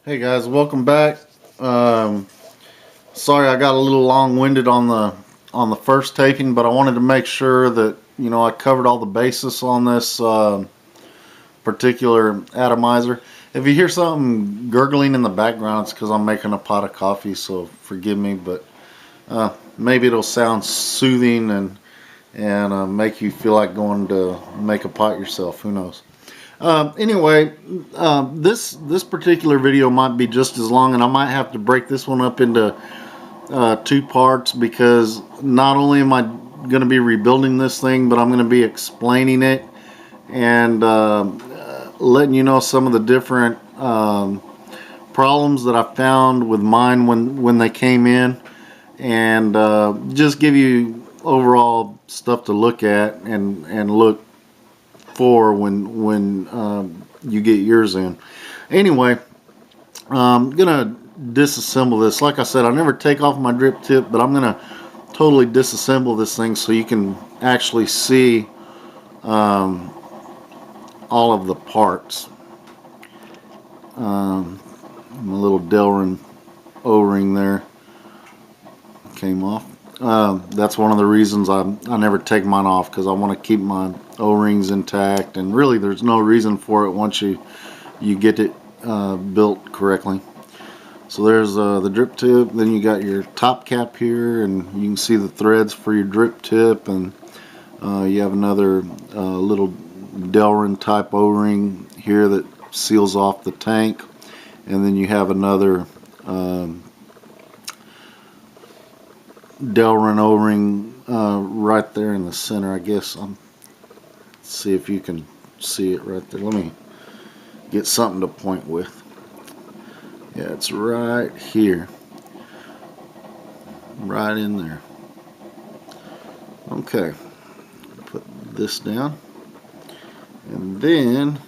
Hey guys, welcome back. Um, Sorry I got a little long-winded on the first taping, but I wanted to make sure that I covered all the bases on this particular atomizer. If you hear something gurgling in the background, it's because I'm making a pot of coffee, so forgive me. But maybe it'll sound soothing and make you feel like going to make a pot yourself. Who knows? Anyway, this particular video might be just as long, and I might have to break this one up into two parts because not only am I going to be rebuilding this thing, but I'm going to be explaining it and letting you know some of the different problems that I found with mine when they came in, and just give you overall stuff to look at and look for when you get yours in. Anyway, I'm gonna disassemble this. Like I said, I never take off my drip tip, but I'm gonna totally disassemble this thing so you can actually see all of the parts. My little Delrin O-ring there came off. That's one of the reasons I never take mine off, because I want to keep my O-rings intact, and really there's no reason for it once you get it built correctly. So there's the drip tip, then you got your top cap here, and you can see the threads for your drip tip, and you have another little Delrin type O-ring here that seals off the tank, and then you have another Delrin O-ring right there in the center. I guess see if you can see it right there. Let me get something to point with. Yeah, it's right here, right in there. Okay, put this down, and then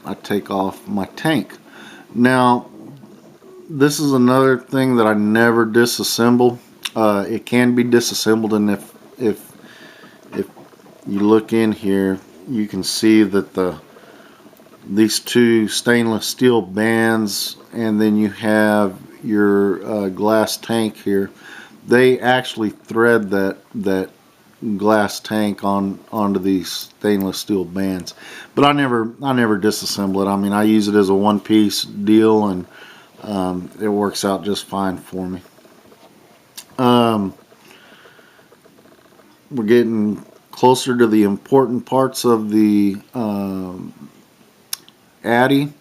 I take off my tank. Now, this is another thing that I never disassemble. It can be disassembled, and if you look in here, you can see that these two stainless steel bands, and then you have your glass tank here. They actually thread that glass tank onto these stainless steel bands, but I never disassemble it. I mean, I use it as a one-piece deal, and it works out just fine for me. We're getting closer to the important parts of the Addy,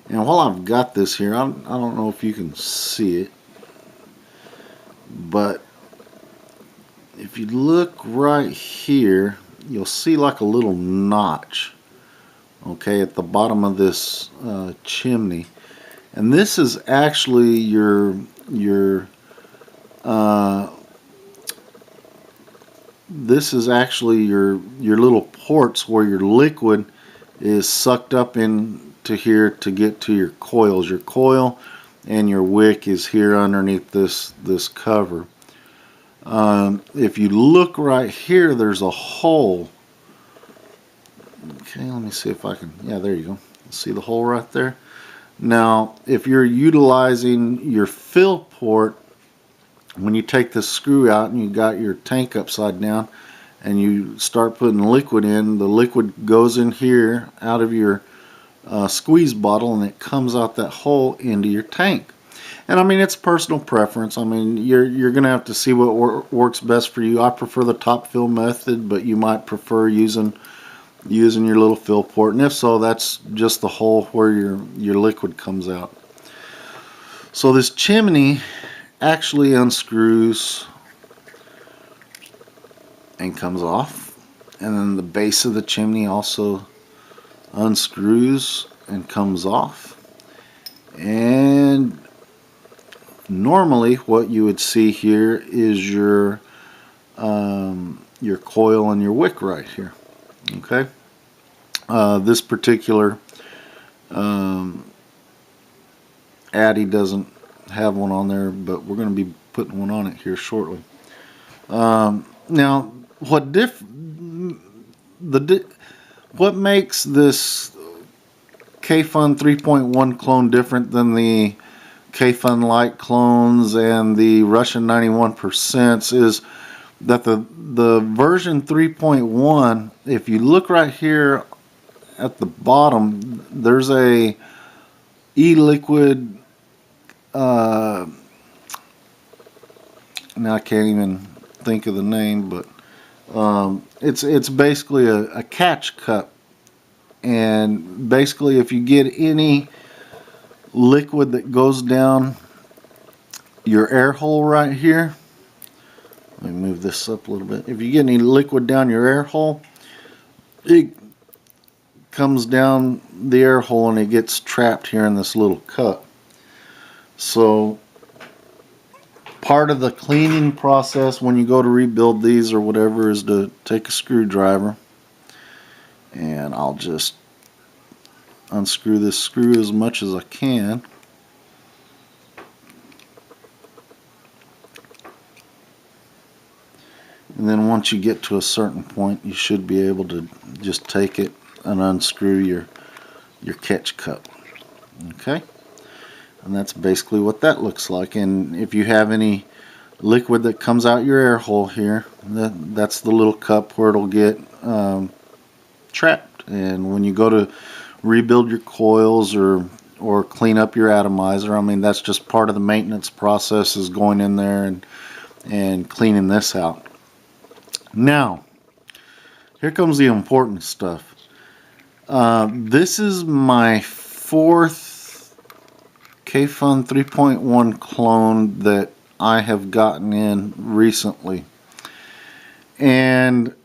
and while I've got this here, I don't know if you can see it, but if you look right here, you'll see like a little notch, okay, at the bottom of this chimney, and this is actually your little ports where your liquid is sucked up into here to get to your coils. Your coil and your wick is here underneath this cover. If you look right here, there's a hole. Okay, let me see if I can. Yeah, there you go. See the hole right there? Now, if you're utilizing your fill port, when you take this screw out and you got your tank upside down and you start putting liquid in, the liquid goes in here out of your squeeze bottle, and it comes out that hole into your tank. And I mean, it's personal preference. I mean, you're gonna have to see what works best for you. I prefer the top fill method, but you might prefer using your little fill port, and if so, that's just the hole where your liquid comes out. So this chimney actually unscrews and comes off, and then the base of the chimney also unscrews and comes off. And normally what you would see here is your coil and your wick right here. Okay, this particular Addy doesn't have one on there, but we're going to be putting one on it here shortly. Now, what What makes this Kayfun 3.1 clone different than the Kayfun Light clones and the Russian 91% is that the version 3.1, if you look right here at the bottom, there's a e-liquid, now I can't even think of the name, but it's basically a catch cup, and basically if you get any liquid that goes down your air hole right here, let me move this up a little bit. If you get any liquid down your air hole, it comes down the air hole and it gets trapped here in this little cup. So part of the cleaning process when you go to rebuild these or whatever is to take a screwdriver, and I'll just unscrew this screw as much as I can. And then once you get to a certain point, you should be able to just take it and unscrew your catch cup. Okay? And that's basically what that looks like. And if you have any liquid that comes out your air hole here, that's the little cup where it'll get trapped. And when you go to rebuild your coils or clean up your atomizer, I mean, that's just part of the maintenance process, is going in there and cleaning this out. Now, here comes the important stuff. This is my fourth Kayfun 3.1 clone that I have gotten in recently. And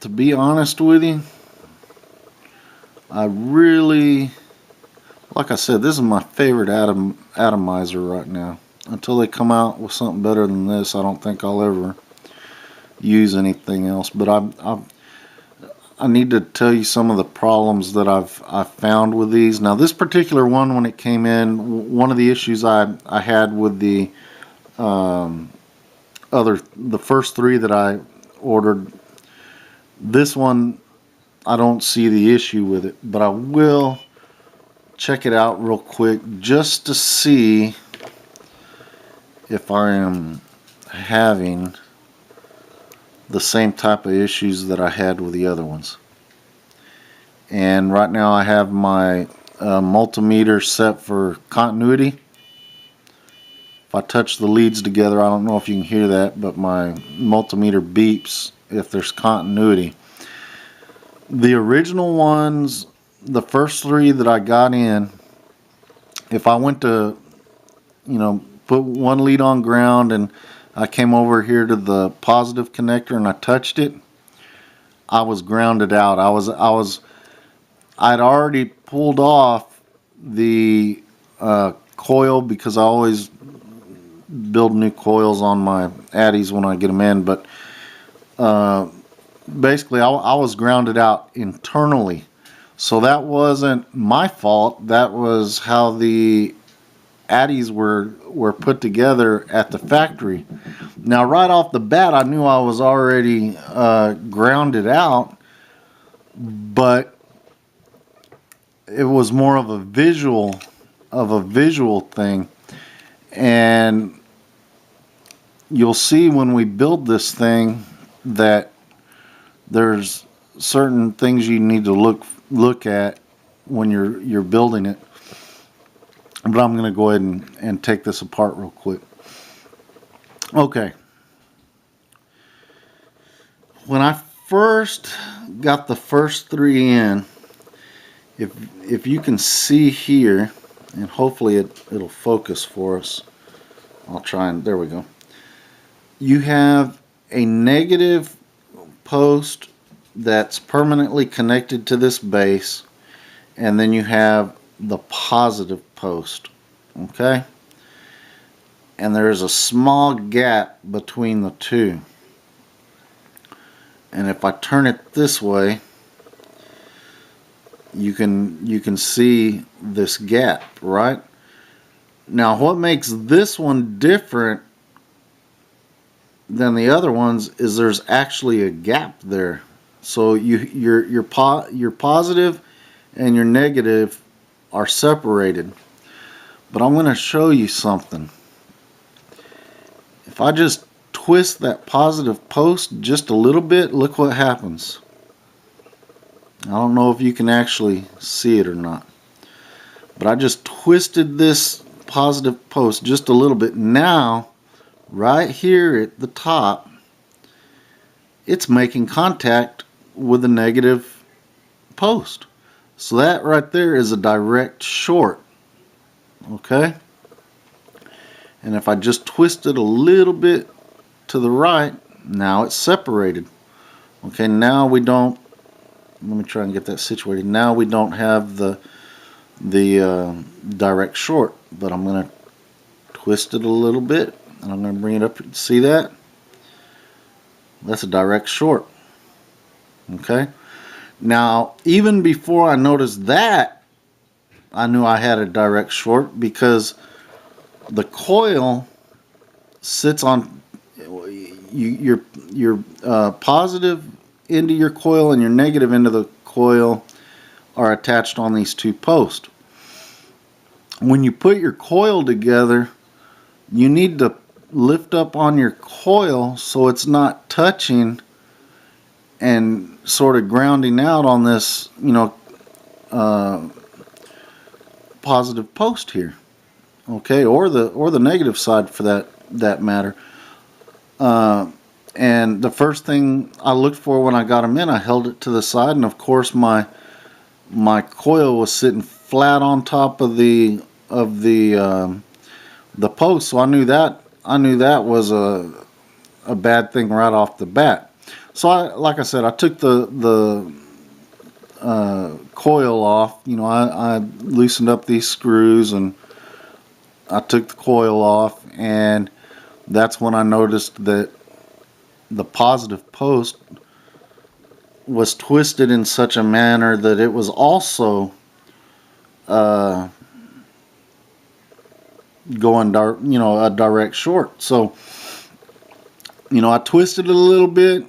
to be honest with you, I really, like I said, this is my favorite atomizer right now. Until they come out with something better than this, I don't think I'll ever use anything else. But I need to tell you some of the problems that I've found with these. Now, this particular one, when it came in, one of the issues I had with the first three that I ordered, this one I don't see the issue with it, but I will check it out real quick just to see if I am having the same type of issues that I had with the other ones. And right now I have my multimeter set for continuity. If I touch the leads together, I don't know if you can hear that, but my multimeter beeps if there's continuity. The original ones, the first three that I got in, if I went to, put one lead on ground and I came over here to the positive connector and I touched it, I was grounded out. I'd already pulled off the coil, because I always build new coils on my Addies when I get them in, but basically I was grounded out internally. So that wasn't my fault. That was how the Addies were put together at the factory. Now, right off the bat, I knew I was already grounded out, but it was more of a visual thing. And you'll see when we build this thing that there's certain things you need to look at when you're building it. But I'm going to go ahead and take this apart real quick. Okay. When I first got the first three in, if you can see here, and hopefully it'll focus for us. I'll try and, there we go. You have a negative post that's permanently connected to this base, and then you have the positive post, okay? And there's a small gap between the two. And if I turn it this way, you can see this gap, right? Now, what makes this one different than the other ones is there's actually a gap there. So your positive and your negative are separated. But I'm going to show you something. If I just twist that positive post just a little bit, look what happens. I don't know if you can actually see it or not, but I just twisted this positive post just a little bit. Now, right here at the top, it's making contact with the negative post. So that right there is a direct short. Okay? And if I just twist it a little bit to the right, now it's separated. Okay, now we don't, let me try and get that situated. Now we don't have the direct short, but I'm going to twist it a little bit, and I'm going to bring it up. See that? That's a direct short. Okay? Now, even before I noticed that, I knew I had a direct short because the coil sits on your positive end of your coil and your negative end of the coil are attached on these two posts. When you put your coil together, you need to lift up on your coil so it's not touching and sort of grounding out on this, positive post here. Okay, or the negative side for that matter. And the first thing I looked for when I got them in, I held it to the side, and of course my coil was sitting flat on top of the post, so I knew that was a bad thing right off the bat. So like I said, I took the coil off. I loosened up these screws and I took the coil off, and that's when I noticed that the positive post was twisted in such a manner that it was also going a direct short. So I twisted it a little bit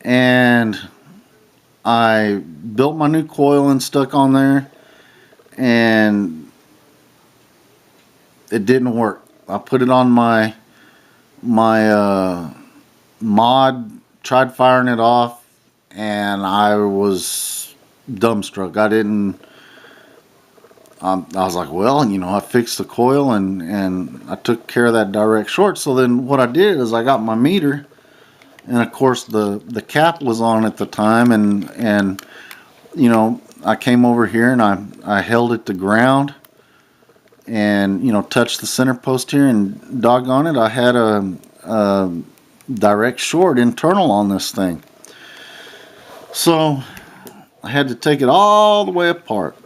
and I built my new coil and stuck on there, and it didn't work. I put it on my mod, tried firing it off, and I was dumbstruck. I was like, well, I fixed the coil and I took care of that direct short. So then what I did is I got my meter, and of course the cap was on at the time, and I came over here and I held it to ground and touched the center post here, and doggone it, I had a direct short internal on this thing. So I had to take it all the way apart.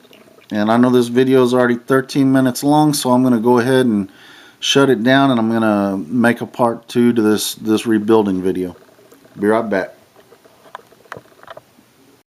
And I know this video is already 13 minutes long, so I'm going to go ahead and shut it down, and I'm going to make a part 2 to this rebuilding video. Be right back.